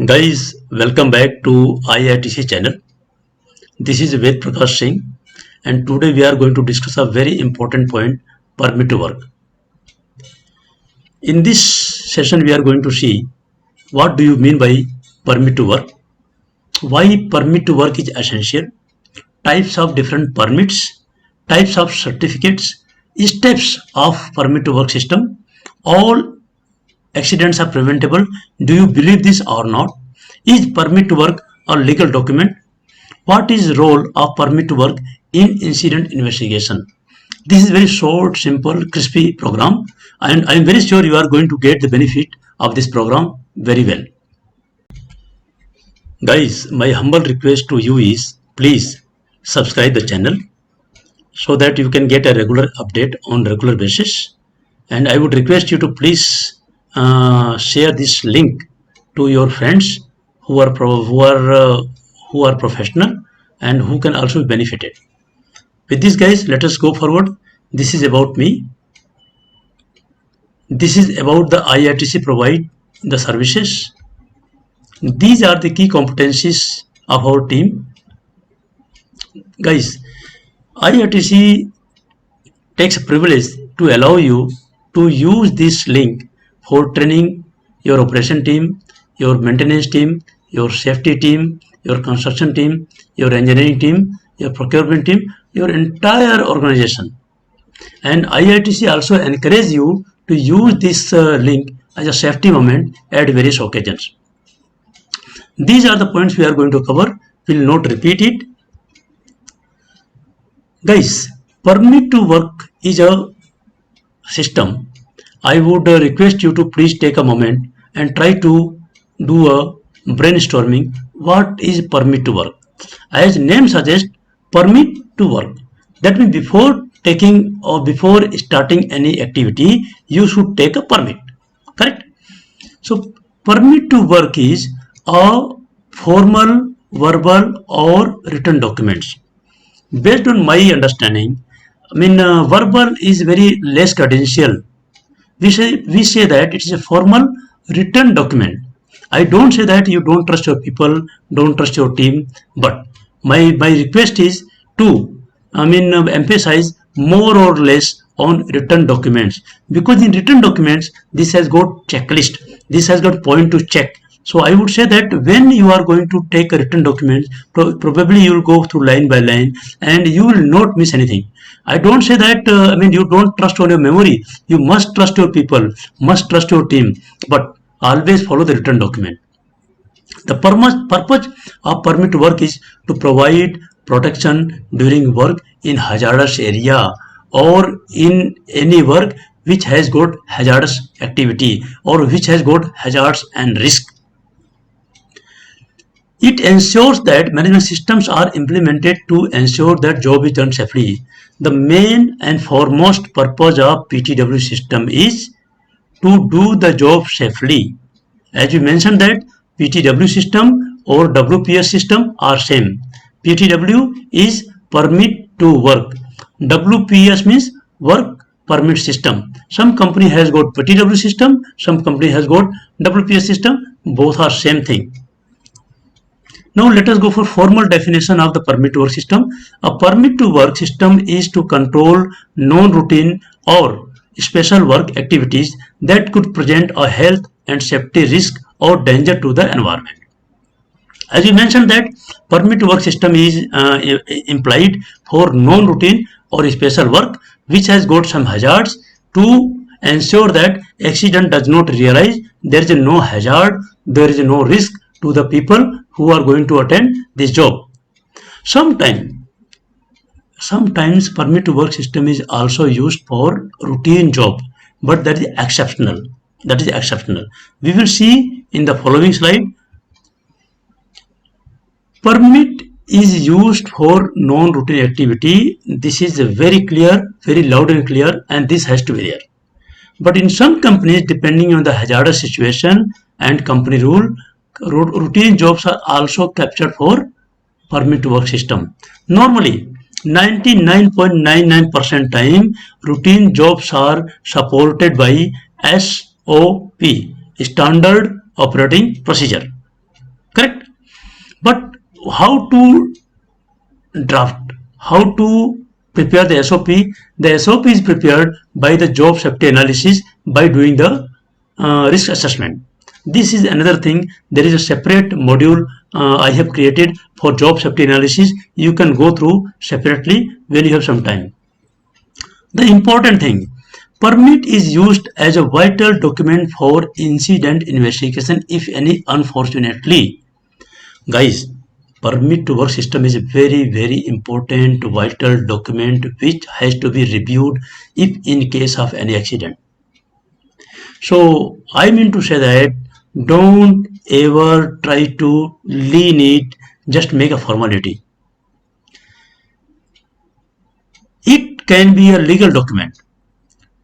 Guys, welcome back to IITC channel. This is Ved Prakash Singh, and today we are going to discuss a very important point: permit to work. In this session, we are going to see what do you mean by permit to work, why permit to work is essential, types of different permits, types of certificates, steps of permit to work system, all accidents are preventable. Do you believe this or not? Is permit to work a legal document? What is role of permit to work in incident investigation? This is very short, simple, crispy program, and I am very sure you are going to get the benefit of this program very well. Guys, my humble request to you is please subscribe the channel so that you can get a regular update on regular basis, and I would request you to please share this link to your friends who are professional and who can also be benefited. With this, guys, let us go forward. This is about me. This is about the IITC provide the services. These are the key competencies of our team. Guys, IITC takes a privilege to allow you to use this link for training your operation team, your maintenance team, your safety team, your construction team, your engineering team, your procurement team, your entire organization. And IITC also encourages you to use this link as a safety moment at various occasions. These are the points we are going to cover. We will not repeat it. Guys, permit to work is a system. I would request you to please take a moment and try to do a brainstorming. What is permit to work? As name suggests, permit to work. That means before taking or before starting any activity, you should take a permit. Correct? So permit to work is a formal, verbal or written documents. Based on my understanding, verbal is very less credential. We say that it is a formal written document. I don't say that you don't trust your people, don't trust your team, but my request is to emphasize more or less on written documents, because in written documents this has got checklist, this has got point to check. So I would say that when you are going to take a written document, probably you will go through line by line and you will not miss anything. I don't say that you don't trust on your memory. You must trust your people, must trust your team, but always follow the written document. The purpose of permit to work is to provide protection during work in hazardous area or in any work which has got hazardous activity or which has got hazards and risk. It ensures that management systems are implemented to ensure that job is done safely. The main and foremost purpose of PTW system is to do the job safely. As we mentioned that PTW system or WPS system are same. PTW is permit to work. WPS means work permit system. Some company has got PTW system, some company has got WPS system. Both are same thing. Now let us go for formal definition of the permit to work system. A permit to work system is to control non-routine or special work activities that could present a health and safety risk or danger to the environment. As we mentioned that permit to work system is implied for non-routine or special work which has got some hazards to ensure that accident does not realize there is no hazard, there is no risk to the people who are going to attend this job. Sometimes permit to work system is also used for routine job, but that is exceptional. We will see in the following slide. Permit is used for non-routine activity. This is very clear, very loud and clear, and this has to be there. But in some companies, depending on the hazardous situation and company rule, routine jobs are also captured for permit to work system. Normally 99.99% time routine jobs are supported by SOP, standard operating procedure. Correct? But how to draft, how to prepare the SOP? The SOP is prepared by the job safety analysis by doing the risk assessment. This is another thing. There is a separate module I have created for job safety analysis. You can go through separately when you have some time. The important thing, permit is used as a vital document for incident investigation if any unfortunately. Guys, permit to work system is a very important vital document which has to be reviewed if in case of any accident. So I mean to say that don't ever try to lean it, just make a formality. It can be a legal document.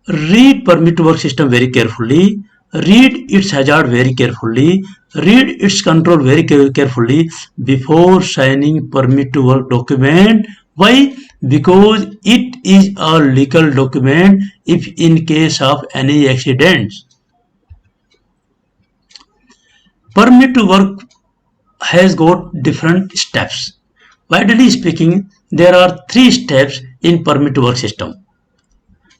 Read permit to work system very carefully, read its hazard very carefully, read its control very carefully before signing permit to work document. Why? Because it is a legal document if in case of any accidents. Permit to work has got different steps. Widely speaking, there are 3 steps in permit to work system.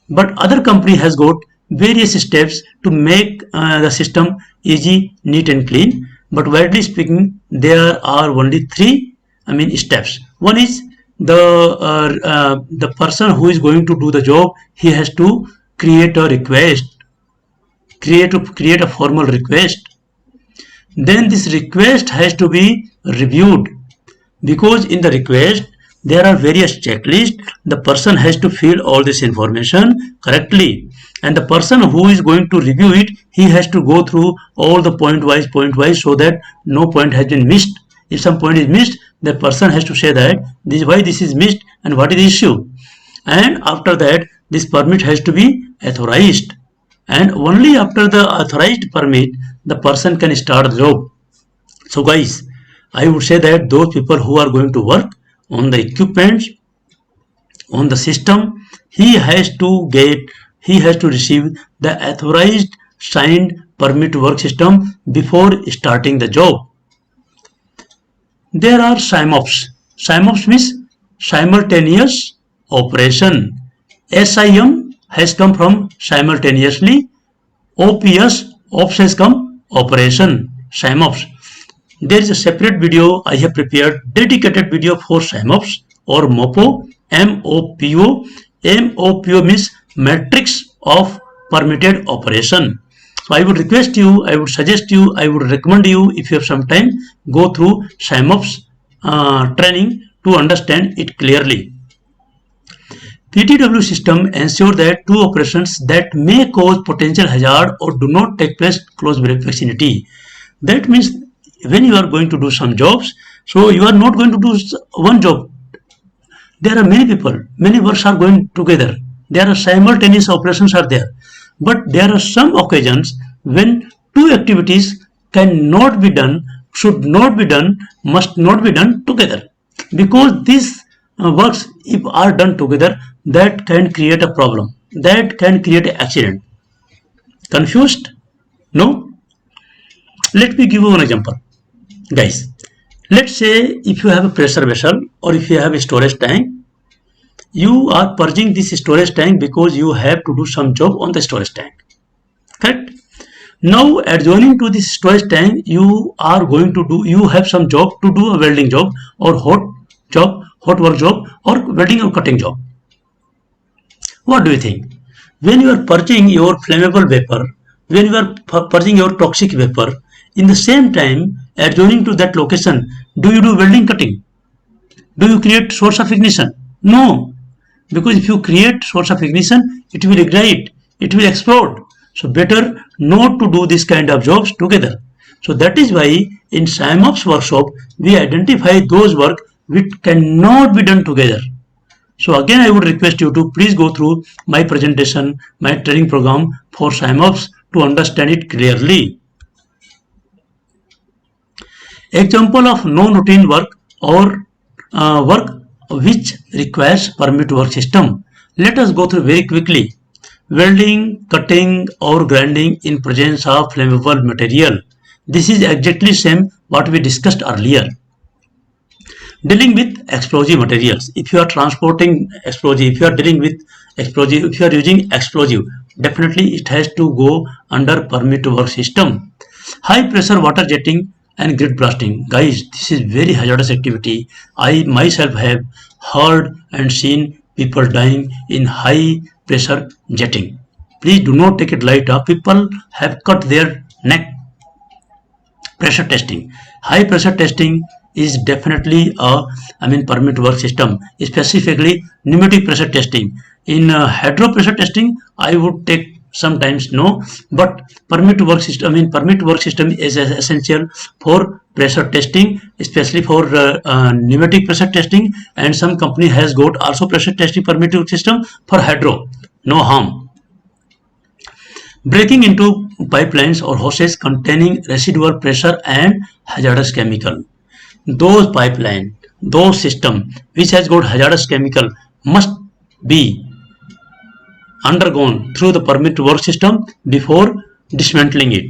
But other company has got various steps to make the system easy, neat and clean. But widely speaking, there are only 3 steps. One is the person who is going to do the job, he has to create a request, create a formal request. Then this request has to be reviewed, because in the request there are various checklists. The person has to fill all this information correctly, and the person who is going to review it, he has to go through all the point wise so that no point has been missed. If some point is missed, the person has to say that this is why this is missed and what is the issue. And after that, this permit has to be authorized, and only after the authorized permit the person can start the job. So guys, I would say that those people who are going to work on the equipments, on the system, he has to receive the authorized signed permit to work system before starting the job. There are SIMOPs. SIMOPs means simultaneous operation. SIM has come from simultaneously. OPS, ops has come operation. SIMOPs. There is a separate video I have prepared, dedicated video for SIMOPs or MOPO, MOPO. MOPO means matrix of permitted operation. So I would request you, I would suggest you, I would recommend you, if you have some time, go through SIMOPs training to understand it clearly. PTW system ensure that 2 operations that may cause potential hazard or do not take place close vicinity. That means when you are going to do some jobs, so you are not going to do one job. There are many people, many works are going together. There are simultaneous operations are there. But there are some occasions when 2 activities cannot be done, should not be done, must not be done together. Because these works, if are done together, that can create a problem. That can create an accident. Confused? No? Let me give you one example. Guys, let's say if you have a pressure vessel or if you have a storage tank, you are purging this storage tank because you have to do some job on the storage tank. Correct? Now adjoining to this storage tank, you have some job to do, a welding job or hot work job or welding or cutting job. What do you think? When you are purging your flammable vapor, when you are purging your toxic vapor, in the same time adjoining to that location, do you do welding cutting? Do you create source of ignition? No. Because if you create source of ignition, it will ignite, it will explode. So better not to do this kind of jobs together. So that is why in SIMOPs workshop, we identify those work which cannot be done together. So again, I would request you to please go through my presentation, my training program for SIMOPs to understand it clearly. Example of non-routine work or work which requires permit to work system. Let us go through very quickly. Welding, cutting or grinding in presence of flammable material. This is exactly same what we discussed earlier. Dealing with explosive materials, if you are transporting explosive, if you are dealing with explosive, if you are using explosive, definitely it has to go under permit to work system. High pressure water jetting and grid blasting, guys, this is very hazardous activity. I myself have heard and seen people dying in high pressure jetting. Please do not take it light up. People have cut their neck. Pressure testing, high pressure testing is definitely a, permit work system, specifically pneumatic pressure testing. In hydro pressure testing, I would take sometimes no, but permit work system, permit work system is essential for pressure testing, especially for pneumatic pressure testing, and some company has got also pressure testing permit work system for hydro, no harm. Breaking into pipelines or hoses containing residual pressure and hazardous chemical. Those pipeline, those system which has got hazardous chemical must be undergone through the permit to work system before dismantling it.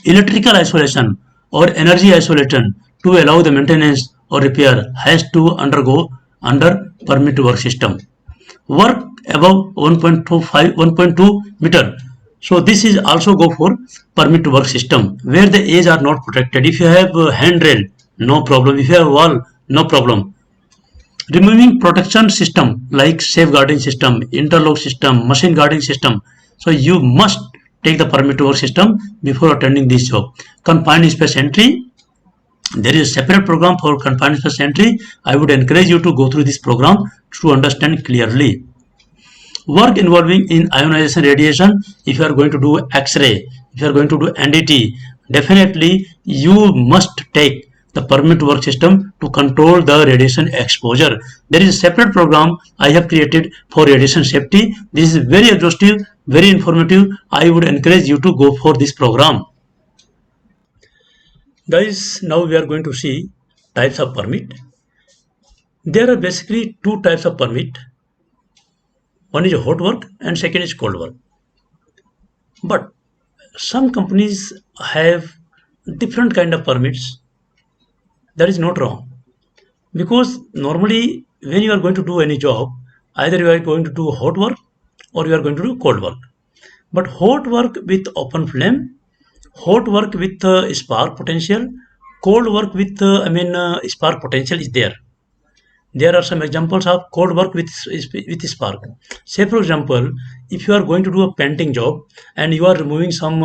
Electrical isolation or energy isolation to allow the maintenance or repair has to undergo under permit to work system. Work above 1.25 1.2 meter, so this is also go for permit to work system where the edge are not protected. If you have a handrail, no problem. If you have wall, no problem. Removing protection system like safeguarding system, interlock system, machine guarding system, so you must take the permit to work system before attending this job. Confined space entry, there is a separate program for confined space entry. I would encourage you to go through this program to understand clearly. Work involving in ionization radiation, if you are going to do X-ray, if you are going to do NDT, definitely you must take the permit work system to control the radiation exposure. There is a separate program I have created for radiation safety. This is very exhaustive, very informative. I would encourage you to go for this program. Guys, now we are going to see types of permit. There are basically two types of permit. One is hot work and second is cold work. But some companies have different kind of permits. That is not wrong, because normally when you are going to do any job, either you are going to do hot work or you are going to do cold work. But hot work with open flame, hot work with spark potential, cold work with spark potential is there. There are some examples of cold work with spark. Say for example, if you are going to do a painting job and you are removing some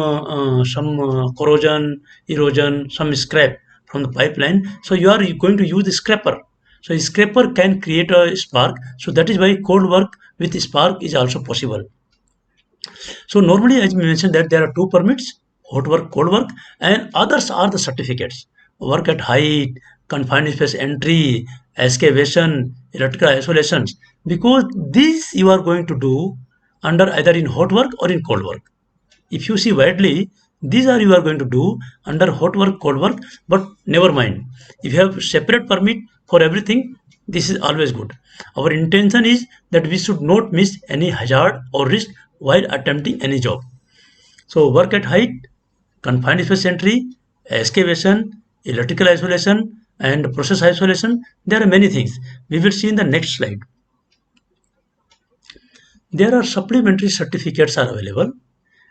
corrosion, erosion, some scrap from the pipeline, so you are going to use the scraper. So a scraper can create a spark. So that is why cold work with spark is also possible. So normally, as we mentioned, that there are two permits: hot work, cold work, and others are the certificates: work at height, confined space entry, excavation, electrical isolations. Because these you are going to do under either in hot work or in cold work. If you see widely, these are you are going to do under hot work, cold work. But never mind, if you have separate permit for everything, this is always good. Our intention is that we should not miss any hazard or risk while attempting any job. So work at height, confined space entry, excavation, electrical isolation, and process isolation, there are many things. We will see in the next slide. There are supplementary certificates are available.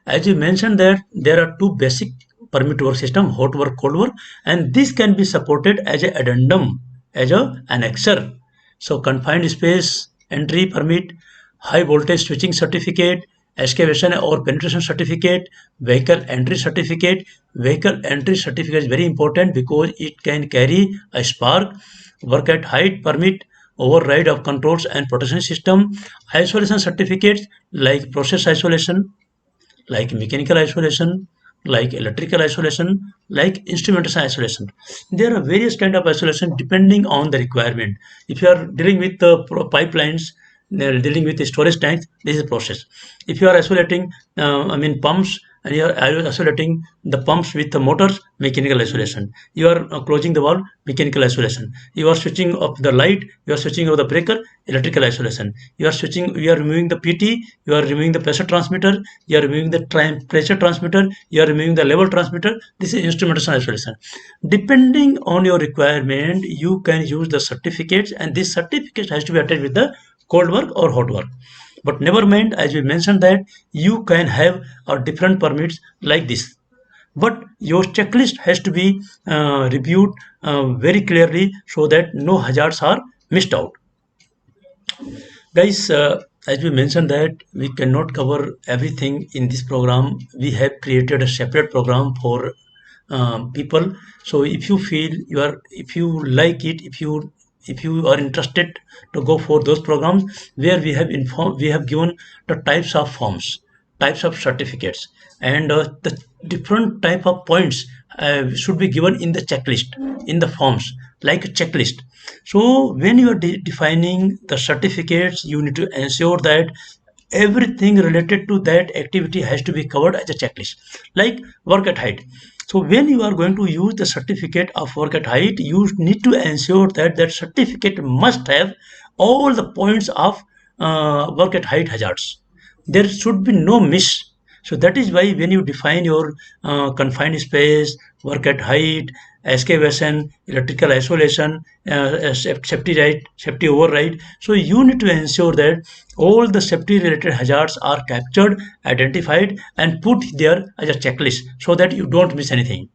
As you mentioned that there are two basic permit work system, hot work, cold work, and this can be supported as a addendum, as a annexer. So confined space entry permit, high voltage switching certificate, excavation or penetration certificate, vehicle entry certificate. Vehicle entry certificate is very important because it can carry a spark. Work at height permit, override of controls and protection system. Isolation certificates like process isolation, like mechanical isolation, like electrical isolation, like instrumentation isolation. There are various kind of isolation depending on the requirement. If you are dealing with the pipelines, dealing with the storage tanks, this is a process. If you are isolating, pumps, and you are isolating the pumps with the motors, mechanical isolation. You are closing the valve, mechanical isolation. You are switching off the light, you are switching off the breaker, electrical isolation. You are removing the PT, you are removing the pressure transmitter, you are removing the pressure transmitter, you are removing the level transmitter. This is instrumentation isolation. Depending on your requirement, you can use the certificates, and this certificate has to be attached with the cold work or hot work. But never mind, as we mentioned that you can have different permits like this. But your checklist has to be reviewed very clearly so that no hazards are missed out. Guys, as we mentioned that we cannot cover everything in this program. We have created a separate program for people. So if you feel if you like it, if you are interested to go for those programs where we have given the types of forms, types of certificates, and the different type of points should be given in the checklist, in the forms, like a checklist. So when you are defining the certificates, you need to ensure that everything related to that activity has to be covered as a checklist, like work at height. So when you are going to use the certificate of work at height, you need to ensure that that certificate must have all the points of work at height hazards. There should be no miss. So that is why when you define your confined space, work at height, excavation, electrical isolation, safety right, safety override. So you need to ensure that all the safety related hazards are captured, identified, and put there as a checklist so that you don't miss anything.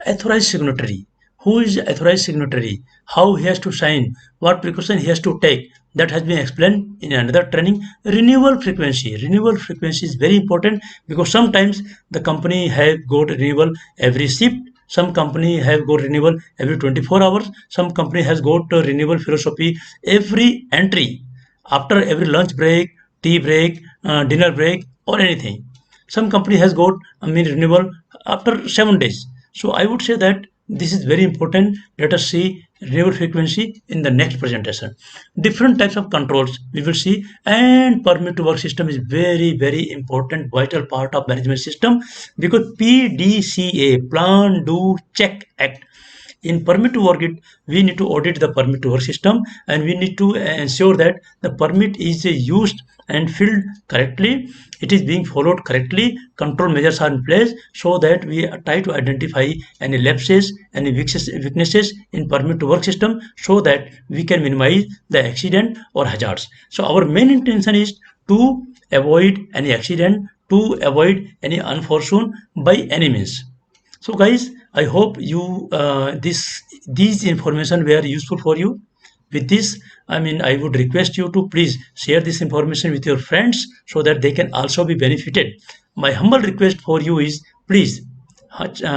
Authorized signatory. Who is authorized signatory? How he has to sign? What precaution he has to take? That has been explained in another training. Renewal frequency. Renewal frequency is very important because sometimes the company have got renewal every shift. Some company have got renewal every 24 hours. Some company has got renewal philosophy every entry, after every lunch break, tea break, dinner break, or anything. Some company has got renewal after 7 days. So I would say that this is very important. Let us see renewal frequency in the next presentation. Different types of controls we will see, and permit to work system is very important, vital part of management system, because PDCA, Plan Do Check Act. In permit to work it, we need to audit the permit to work system, and we need to ensure that the permit is used and filled correctly, it is being followed correctly, control measures are in place, so that we try to identify any lapses, any weaknesses in permit to work system, so that we can minimize the accident or hazards. So our main intention is to avoid any accident, to avoid any unforeseen by any means. So guys, I hope you these information were useful for you. With this, I would request you to please share this information with your friends so that they can also be benefited. My humble request for you is please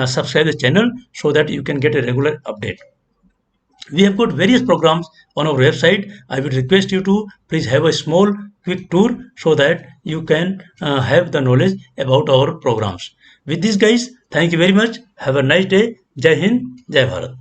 subscribe the channel so that you can get a regular update. We have got various programs on our website. I would request you to please have a small quick tour so that you can have the knowledge about our programs. With this guys, thank you very much. Have a nice day. Jai Hind, Jai Bharat.